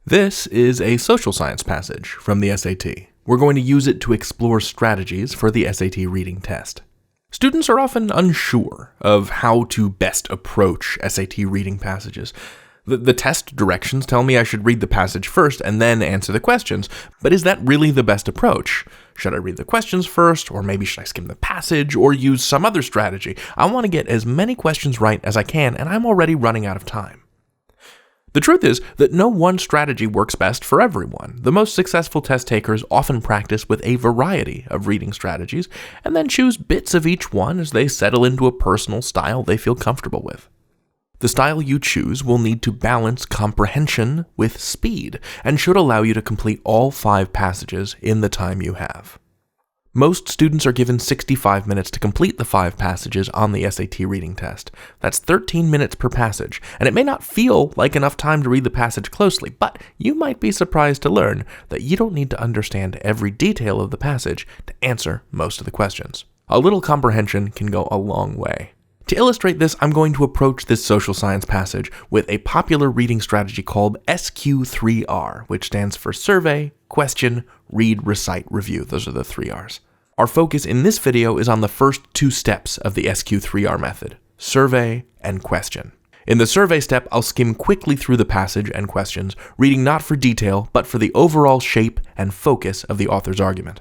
This is a social science passage from the SAT. We're going to use it to explore strategies for the SAT reading test. Students are often unsure of how to best approach SAT reading passages. The test directions tell me I should read the passage first and then answer the questions, but is that really the best approach? Should I read the questions first, or maybe should I skim the passage, or use some other strategy? I want to get as many questions right as I can, and I'm already running out of time. The truth is that no one strategy works best for everyone. The most successful test takers often practice with a variety of reading strategies, and then choose bits of each one as they settle into a personal style they feel comfortable with. The style you choose will need to balance comprehension with speed, and should allow you to complete all 5 passages in the time you have. Most students are given 65 minutes to complete the 5 passages on the SAT reading test. That's 13 minutes per passage, and it may not feel like enough time to read the passage closely, but you might be surprised to learn that you don't need to understand every detail of the passage to answer most of the questions. A little comprehension can go a long way. To illustrate this, I'm going to approach this social science passage with a popular reading strategy called SQ3R, which stands for Survey, Question, Read, Recite, Review. Those are the 3 R's. Our focus in this video is on the first 2 steps of the SQ3R method, Survey and Question. In the survey step, I'll skim quickly through the passage and questions, reading not for detail, but for the overall shape and focus of the author's argument.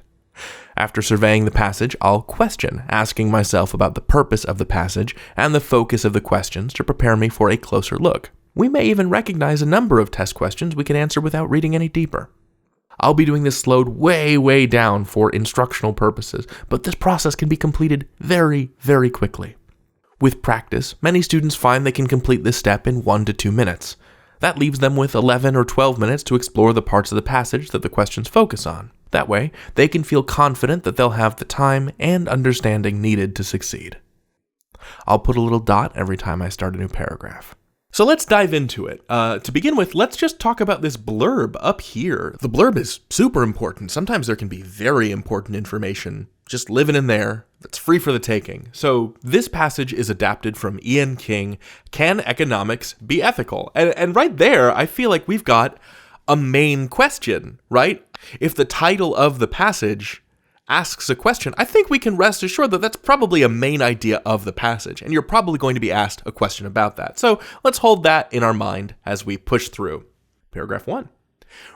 After surveying the passage, I'll question, asking myself about the purpose of the passage and the focus of the questions to prepare me for a closer look. We may even recognize a number of test questions we can answer without reading any deeper. I'll be doing this slowed way down for instructional purposes, but this process can be completed very quickly. With practice, many students find they can complete this step in 1 to 2 minutes. That leaves them with 11 or 12 minutes to explore the parts of the passage that the questions focus on. That way, they can feel confident that they'll have the time and understanding needed to succeed. I'll put a little dot every time I start a new paragraph. So let's dive into it. To begin with, let's just talk about this blurb up here. The blurb is super important. Sometimes there can be very important information just living in there that's free for the taking. So this passage is adapted from Ian King, Can Economics Be Ethical? And right there, I feel like we've got a main question, right? If the title of the passage asks a question, I think we can rest assured that that's probably a main idea of the passage, and you're probably going to be asked a question about that. So let's hold that in our mind as we push through. Paragraph 1.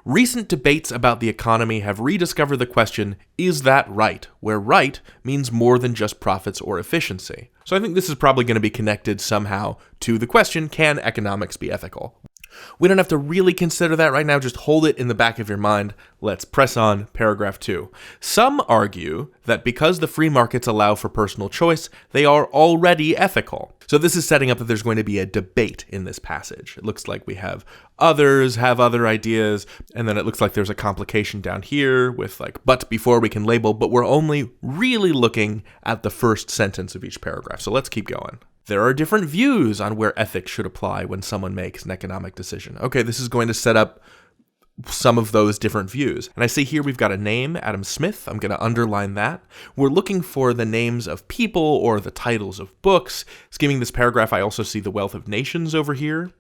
Recent debates about the economy have rediscovered the question, is that right? Where right means more than just profits or efficiency. So I think this is probably going to be connected somehow to the question, can economics be ethical? We don't have to really consider that right now, just hold it in the back of your mind. Let's press on. Paragraph 2. Some argue that because the free markets allow for personal choice, they are already ethical. So this is setting up that there's going to be a debate in this passage. It looks like we have others have other ideas, and then it looks like there's a complication down here with but before we can label, but we're only really looking at the first sentence of each paragraph. So let's keep going. There are different views on where ethics should apply when someone makes an economic decision. Okay, this is going to set up some of those different views. And I see here we've got a name, Adam Smith. I'm going to underline that. We're looking for the names of people or the titles of books. Skimming this paragraph, I also see the wealth of nations over here.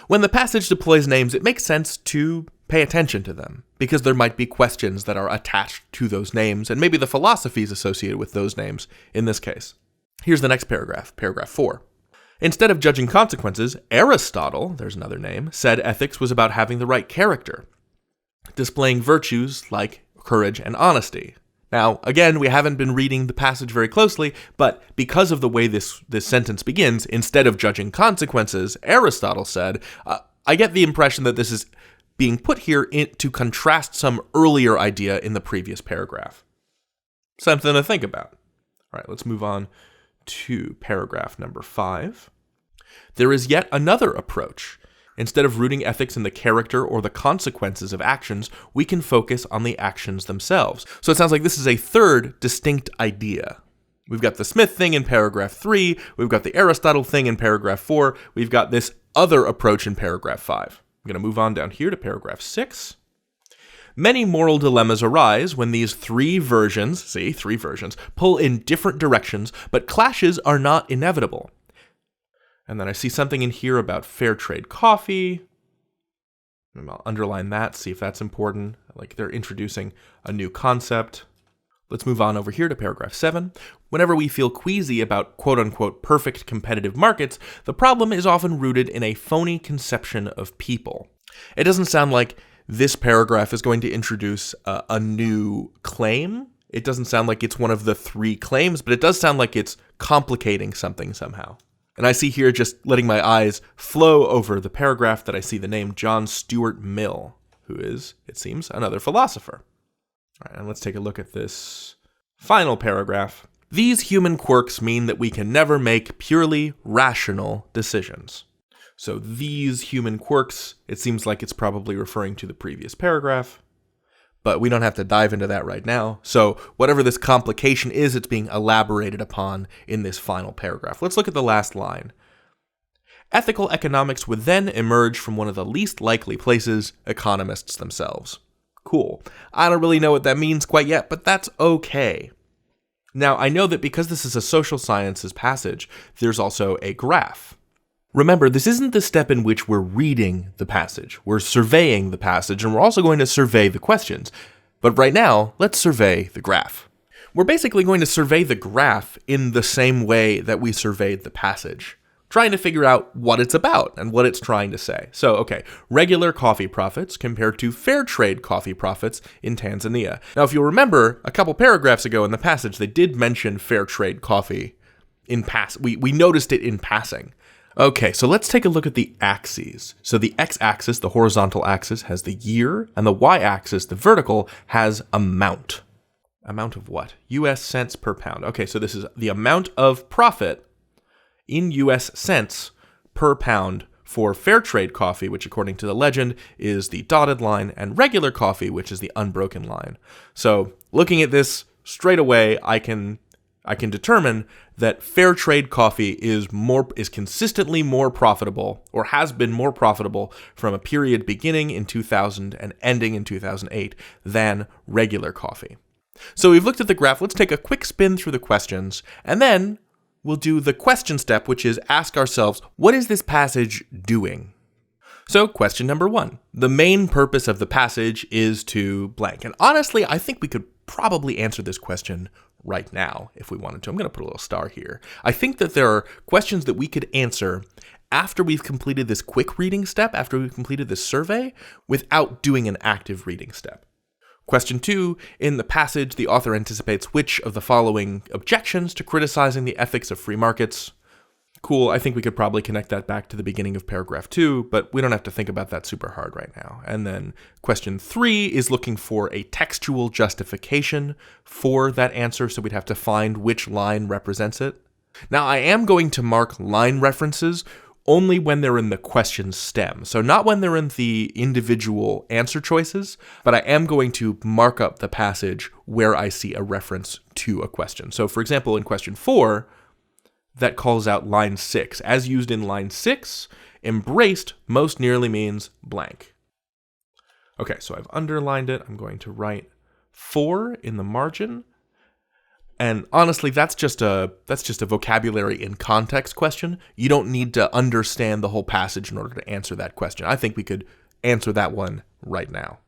When the passage deploys names, it makes sense to pay attention to them, because there might be questions that are attached to those names, and maybe the philosophies associated with those names in this case. Here's the next paragraph, paragraph 4. Instead of judging consequences, Aristotle, there's another name, said ethics was about having the right character, displaying virtues like courage and honesty. Now, again, we haven't been reading the passage very closely, but because of the way this sentence begins, instead of judging consequences, Aristotle said, I get the impression that this is being put here to contrast some earlier idea in the previous paragraph. Something to think about. All right, let's move on to paragraph number 5. There is yet another approach. Instead of rooting ethics in the character or the consequences of actions, we can focus on the actions themselves. So it sounds like this is a third distinct idea. We've got the Smith thing in paragraph 3, we've got the Aristotle thing in paragraph 4, we've got this other approach in paragraph 5. I'm going to move on down here to paragraph 6. Many moral dilemmas arise when these 3 versions, pull in different directions, but clashes are not inevitable. And then I see something in here about fair trade coffee. And I'll underline that, see if that's important. Like they're introducing a new concept. Let's move on over here to paragraph 7. Whenever we feel queasy about quote-unquote perfect competitive markets, the problem is often rooted in a phony conception of people. It doesn't sound like this paragraph is going to introduce a new claim. It doesn't sound like it's one of the 3 claims, but it does sound like it's complicating something somehow. And I see here just letting my eyes flow over the paragraph that I see the name John Stuart Mill, who is, it seems, another philosopher. All right, and let's take a look at this final paragraph. These human quirks mean that we can never make purely rational decisions. So these human quirks, it seems like it's probably referring to the previous paragraph, but we don't have to dive into that right now. So whatever this complication is, it's being elaborated upon in this final paragraph. Let's look at the last line. Ethical economics would then emerge from one of the least likely places, economists themselves. Cool. I don't really know what that means quite yet, but that's okay. Now, I know that because this is a social sciences passage, there's also a graph. Remember, this isn't the step in which we're reading the passage. We're surveying the passage, and we're also going to survey the questions. But right now, let's survey the graph. We're basically going to survey the graph in the same way that we surveyed the passage, trying to figure out what it's about and what it's trying to say. So, okay, regular coffee profits compared to fair trade coffee profits in Tanzania. Now, if you'll remember, a couple paragraphs ago in the passage, they did mention fair trade coffee in we noticed it in passing. Okay, so let's take a look at the axes. So the x-axis, the horizontal axis, has the year, and the y-axis, the vertical, has amount. Amount of what? US cents per pound. Okay, so this is the amount of profit in US cents per pound for fair trade coffee, which according to the legend is the dotted line, and regular coffee, which is the unbroken line. So looking at this straight away, I can determine that fair trade coffee is consistently more profitable, or has been more profitable from a period beginning in 2000 and ending in 2008 than regular coffee. So we've looked at the graph. Let's take a quick spin through the questions, and then we'll do the question step, which is ask ourselves, what is this passage doing? So question number 1, the main purpose of the passage is to blank. And honestly, I think we could probably answer this question right now if we wanted to. I'm going to put a little star here. I think that there are questions that we could answer after we've completed this quick reading step, after we've completed this survey, without doing an active reading step. Question 2, in the passage, the author anticipates which of the following objections to criticizing the ethics of free markets. Cool, I think we could probably connect that back to the beginning of paragraph 2, but we don't have to think about that super hard right now. And then question 3 is looking for a textual justification for that answer, so we'd have to find which line represents it. Now, I am going to mark line references only when they're in the question stem, so not when they're in the individual answer choices, but I am going to mark up the passage where I see a reference to a question. So for example, in question 4, that calls out line 6. As used in line 6, embraced most nearly means blank. Okay, so I've underlined it. I'm going to write 4 in the margin. And honestly, that's just a vocabulary in context question. You don't need to understand the whole passage in order to answer that question. I think we could answer that one right now.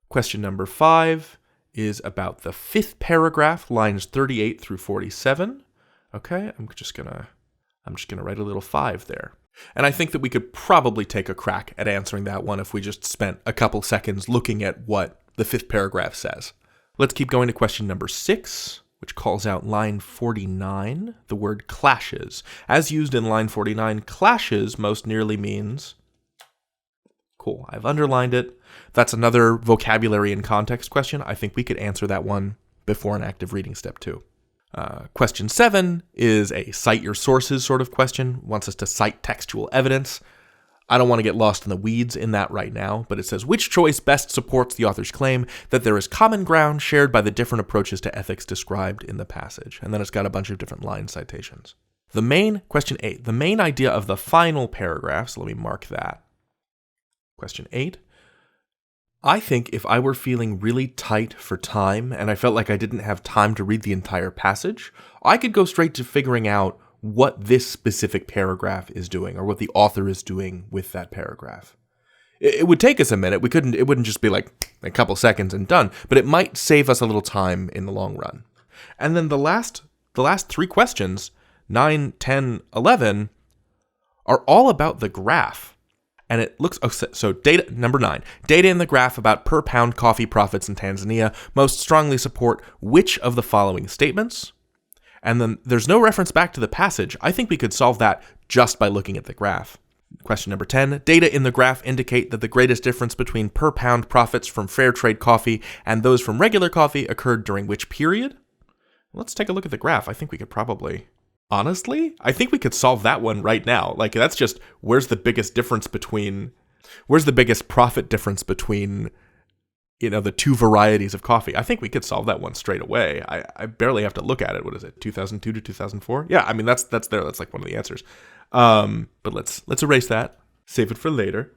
Question number 5 is about the 5th paragraph, lines 38 through 47. Okay, I'm just gonna write a little 5 there. And I think that we could probably take a crack at answering that one if we just spent a couple seconds looking at what the 5th paragraph says. Let's keep going to question number 6, which calls out line 49, the word clashes. As used in line 49, clashes most nearly means... Cool, I've underlined it. That's another vocabulary and context question. I think we could answer that one before an active reading step 2. Question 7 is a cite your sources sort of question, wants us to cite textual evidence. I don't want to get lost in the weeds in that right now, but it says, which choice best supports the author's claim that there is common ground shared by the different approaches to ethics described in the passage? And then it's got a bunch of different line citations. Question 8, the main idea of the final paragraph, so let me mark that. Question 8. I think if I were feeling really tight for time and I felt like I didn't have time to read the entire passage, I could go straight to figuring out what this specific paragraph is doing or what the author is doing with that paragraph. It would take us a minute. It wouldn't just be like a couple seconds and done, but it might save us a little time in the long run. And then the last 3 questions, 9, 10, 11, are all about the graph. And it looks, so data, number 9, data in the graph about per pound coffee profits in Tanzania most strongly support which of the following statements? And then there's no reference back to the passage. I think we could solve that just by looking at the graph. Question number 10, data in the graph indicate that the greatest difference between per pound profits from fair trade coffee and those from regular coffee occurred during which period? Let's take a look at the graph. I think we could probably... Honestly, I think we could solve that one right now. Like, that's just, where's the biggest profit difference between, the 2 varieties of coffee? I think we could solve that one straight away. I barely have to look at it. What is it, 2002 to 2004? Yeah, I mean, that's there. That's like one of the answers. But let's erase that. Save it for later.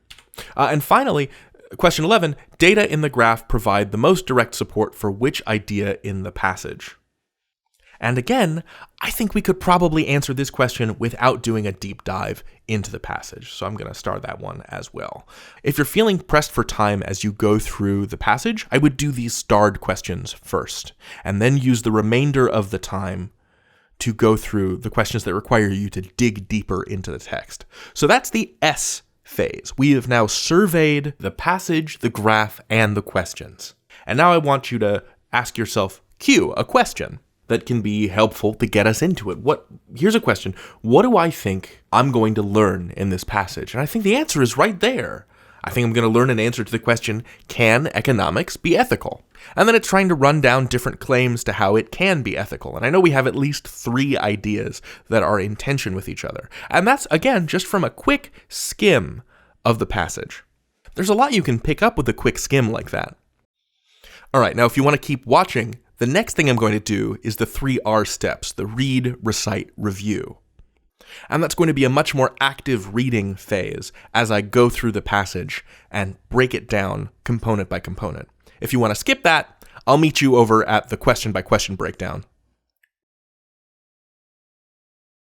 And finally, question 11, data in the graph provide the most direct support for which idea in the passage? And again, I think we could probably answer this question without doing a deep dive into the passage, so I'm going to star that one as well. If you're feeling pressed for time as you go through the passage, I would do these starred questions first, and then use the remainder of the time to go through the questions that require you to dig deeper into the text. So that's the S phase. We have now surveyed the passage, the graph, and the questions. And now I want you to ask yourself, Q, a question that can be helpful to get us into it. Here's a question. What do I think I'm going to learn in this passage? And I think the answer is right there. I think I'm going to learn an answer to the question, can economics be ethical? And then it's trying to run down different claims to how it can be ethical. And I know we have at least 3 ideas that are in tension with each other. And that's, again, just from a quick skim of the passage. There's a lot you can pick up with a quick skim like that. All right, now if you want to keep watching, the next thing I'm going to do is the 3 R steps, the read, recite, review. And that's going to be a much more active reading phase as I go through the passage and break it down component by component. If you want to skip that, I'll meet you over at the question by question breakdown